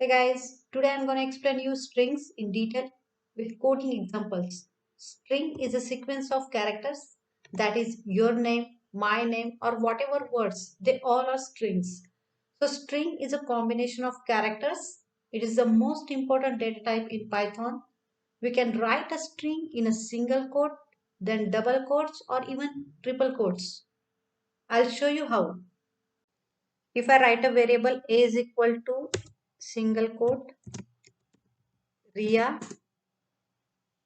Hey guys, today I'm going to explain you strings in detail with coding examples. String is a sequence of characters, that is your name, my name, or whatever words. They all are strings. So string is a combination of characters. It is the most important data type in Python. We can write a string in a single quote, then double quotes or even triple quotes. I'll show you how. If I write a variable a is equal to single quote Ria,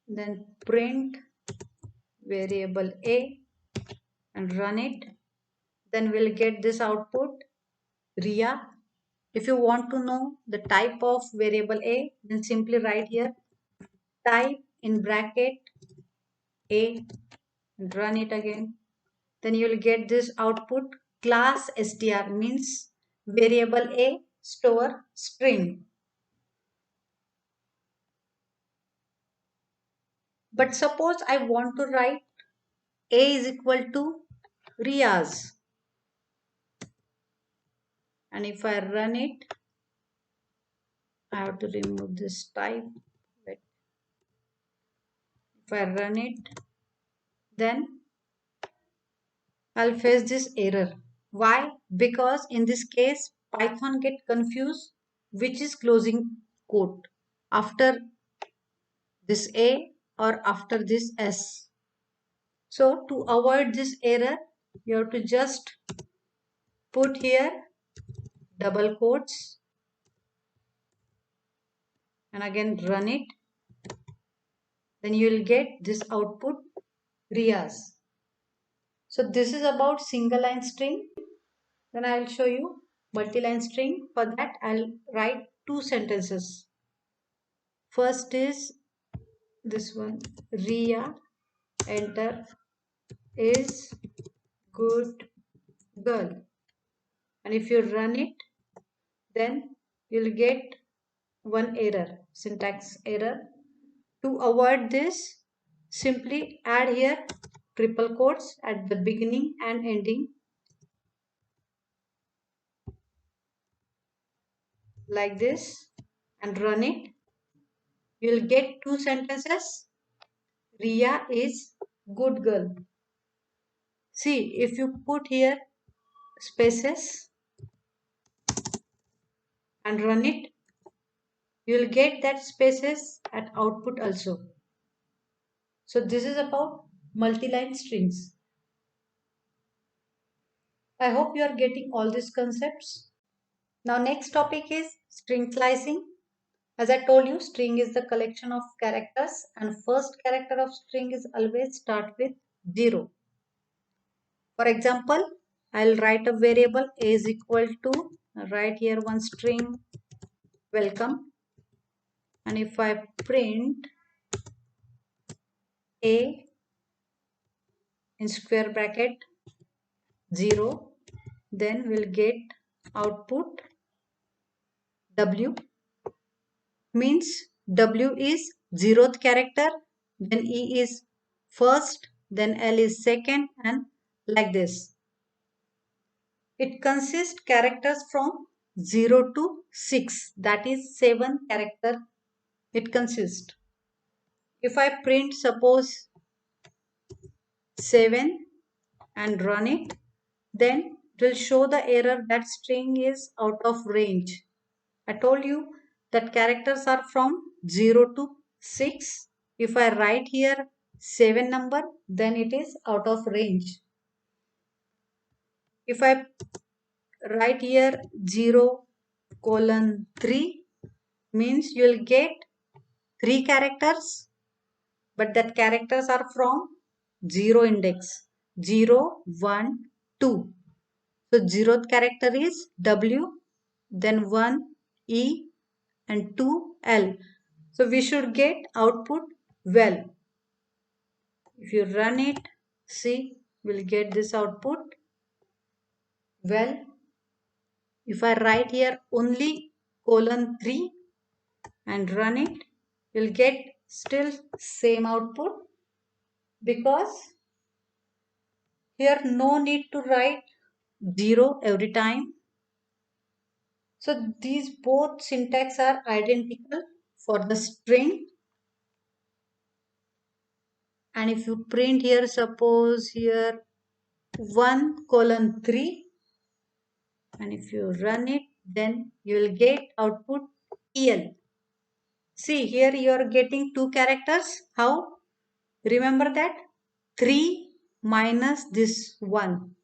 then print variable a and run it, then we'll get this output Ria. If you want to know the type of variable a, then simply write here type in bracket a and run it again. Then you will get this output class str, means variable a store string. But suppose I want to write a is equal to Ria's, and if I run it, I have to remove this type. But if I run it, then I'll face this error. Why? Because in this case, Python get confused which is closing quote, after this A or after this S. So to avoid this error, you have to just put here double quotes and again run it. Then you will get this output Rias. So this is about single line string. Then I will show you multi-line string. For that I'll write two sentences. First is this one, Ria enter is good girl. And if you run it, then you'll get one error, syntax error. To avoid this, simply add here triple quotes at the beginning and ending like this and run it. You'll get two sentences. Ria is good girl. See, if you put here spaces and run it, you will get that spaces at output also. So this is about multi-line strings. I hope you are getting all these concepts. Now next topic is string slicing. As I told you, string is the collection of characters and first character of string is always start with 0. For example, I'll write a variable a is equal to, write here one string welcome, and if I print a in square bracket 0, then we'll get output w, means w is 0th character, then e is first, then l is second, and like this. It consists characters from 0 to 6, that is 7 character it consists. If I print suppose 7 and run it, then it will show the error that string is out of range. I told you that characters are from 0 to 6. If I write here 7 number, then it is out of range. If I write here 0:3, means you will get 3 characters, but that characters are from 0 index 0, 1, 2. So 0th character is W, then 1 E and 2 L. So we should get output well. If you run it, see, we'll get this output well. If I write here only :3 and run it, you'll get still same output, because here no need to write 0 every time. So these both syntax are identical for the string. And if you print here, suppose here 1:3, and if you run it, then you will get output EL. See, here you are getting two characters. How? Remember that? 3 minus this one.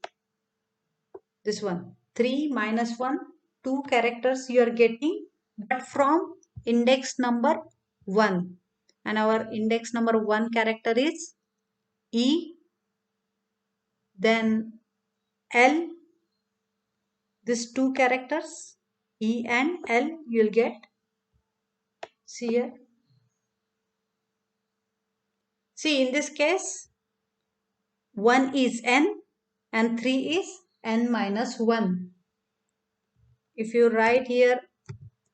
This one. 3 minus 1. Two characters you are getting, but from index number 1. And our index number 1 character is E, then L. These two characters, E and L, you will get. See here. See, in this case, 1 is N and 3 is N minus 1. If you write here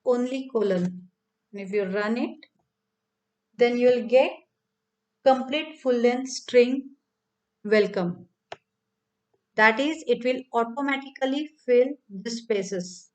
only colon, and if you run it, then you will get complete full length string welcome. That is, it will automatically fill the spaces.